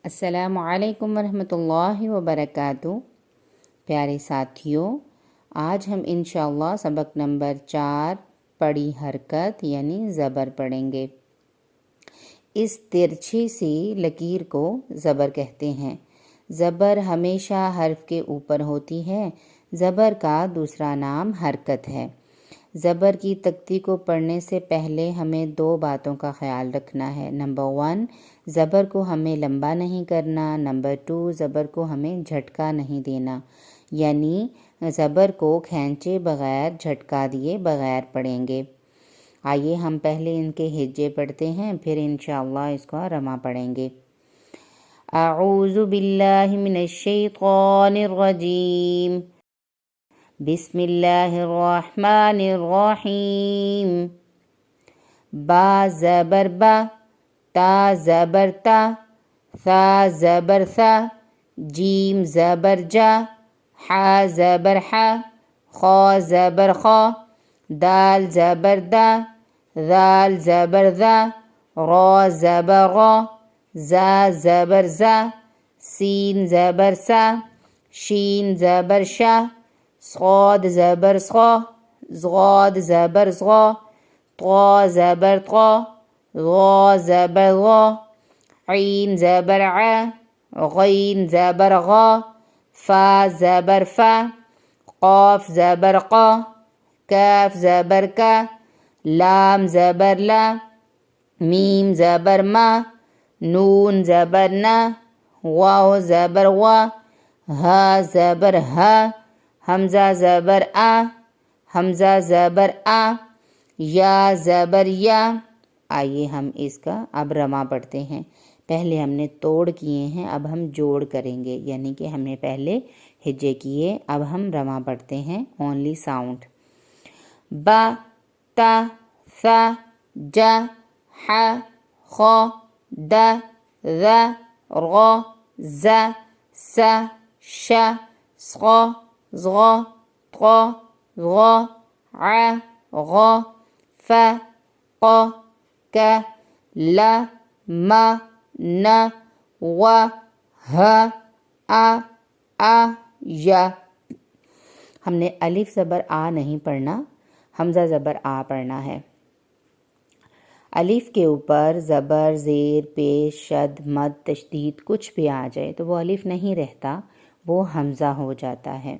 السلام علیکم ورحمۃ اللہ وبرکاتہ۔ پیارے ساتھیوں، آج ہم انشاءاللہ سبق نمبر 4 پڑی حرکت یعنی زبر پڑھیں گے۔ اس ترچھی سی لکیر کو زبر کہتے ہیں۔ زبر ہمیشہ حرف کے اوپر ہوتی ہے۔ زبر کا دوسرا نام حرکت ہے۔ زبر کی تختی کو پڑھنے سے پہلے ہمیں 2 باتوں کا خیال رکھنا ہے۔ نمبر 1، زبر کو ہمیں لمبا نہیں کرنا۔ نمبر 2، زبر کو ہمیں جھٹکا نہیں دینا، یعنی زبر کو کھینچے بغیر، جھٹکا دیے بغیر پڑھیں گے۔ آئیے ہم پہلے ان کے ہجے پڑھتے ہیں، پھر انشاءاللہ اس کو رما پڑھیں گے۔ اعوذ باللہ من الشیطان الرجیم، بسم اللہ الرحمن الرحیم۔ با زبر با، تا زبر تا، ثا زبر ثا، جیم زبر جا، حا زبر حا، خا زبر خا، دال زبر دا، ذال زبر ذا، را زبر را، زا زبر زا، سین زبر سا، شین زبر شا، صاد زبر صا، ضاد زبر ضا، طا زبر طا، غا زبر غا، عین زبر ع، غین زبر غا، فا زبر فا، قاف زبر قا، کاف زبر کا، لام زبر لا، میم زبر ما، نون زبر نا، واو زبر وا، ہا زبر ہا، حمزہ زبر آ، حمزہ زبر آ، یا زبر یا۔ آئیے ہم اس کا اب رما پڑھتے ہیں۔ پہلے ہم نے توڑ کیے ہیں، اب ہم جوڑ کریں گے، یعنی کہ ہم نے پہلے ہجے کیے، اب ہم رما پڑھتے ہیں اونلی ساؤنڈ۔ با، تا، ثا، جا، حا، خا، دا، ذا، را، زا، سا، شا، صا، ضا، طا، غا، ع، غا، فا، قا، کا، لا، ما، نا، وا، ہا، آ، یا۔ ہم نے الف زبر آ نہیں پڑھنا، حمزہ زبر آ پڑھنا ہے۔ الف کے اوپر زبر، زیر، پیش، شد، مد، تشدید کچھ بھی آ جائے تو وہ الف نہیں رہتا، وہ حمزہ ہو جاتا ہے۔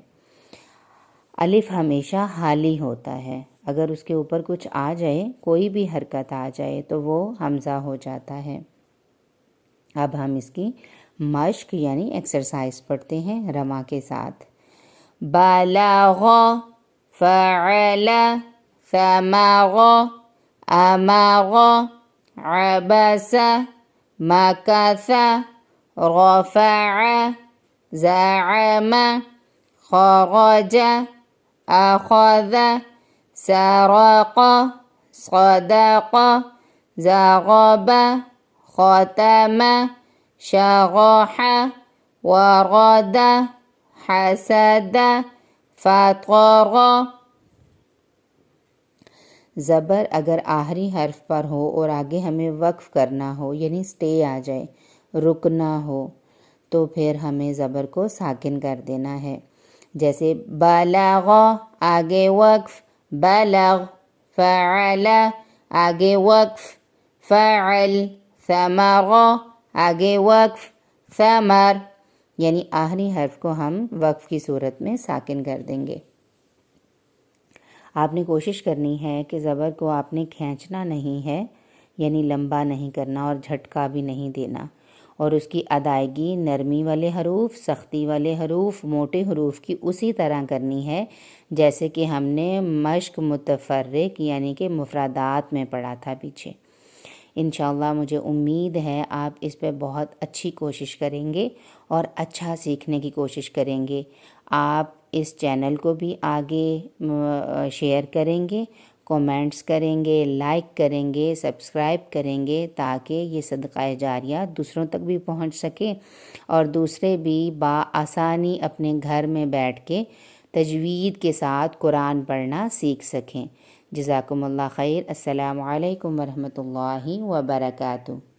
الف ہمیشہ حالی ہوتا ہے، اگر اس کے اوپر کچھ آ جائے، کوئی بھی حرکت آ جائے تو وہ حمزہ ہو جاتا ہے۔ اب ہم اس کی مشق یعنی ایکسرسائز پڑھتے ہیں رما کے ساتھ۔ بلغ، فعل، ثمغ، امغ، عبس، مکث، رفع، زعم، خرج، اخذ، سرق، صدق، ضرب، ختم، شرح، ورد، حسد، فطر۔ زبر اگر آخری حرف پر ہو اور آگے ہمیں وقف کرنا ہو، یعنی سٹے آ جائے، رکنا ہو، تو پھر ہمیں زبر کو ساکن کر دینا ہے۔ جیسے بلغ، آگے وقف، بلغ، فعل، آگے وقف، فعل، ثمر، آگے وقف، ثمر، یعنی آخری حرف کو ہم وقف کی صورت میں ساکن کر دیں گے۔ آپ نے کوشش کرنی ہے کہ زبر کو آپ نے کھینچنا نہیں ہے، یعنی لمبا نہیں کرنا اور جھٹکا بھی نہیں دینا، اور اس کی ادائیگی نرمی والے حروف، سختی والے حروف، موٹے حروف کی اسی طرح کرنی ہے جیسے کہ ہم نے مشق متفرق یعنی کہ مفردات میں پڑھا تھا پیچھے۔ انشاءاللہ مجھے امید ہے آپ اس پہ بہت اچھی کوشش کریں گے اور اچھا سیکھنے کی کوشش کریں گے۔ آپ اس چینل کو بھی آگے شیئر کریں گے، کومنٹس کریں گے، لائک کریں گے، سبسکرائب کریں گے، تاکہ یہ صدقہ جاریہ دوسروں تک بھی پہنچ سکے اور دوسرے بھی بآسانی اپنے گھر میں بیٹھ کے تجوید کے ساتھ قرآن پڑھنا سیکھ سکیں۔ جزاکم اللہ خیر۔ السلام علیکم ورحمۃ اللہ وبرکاتہ۔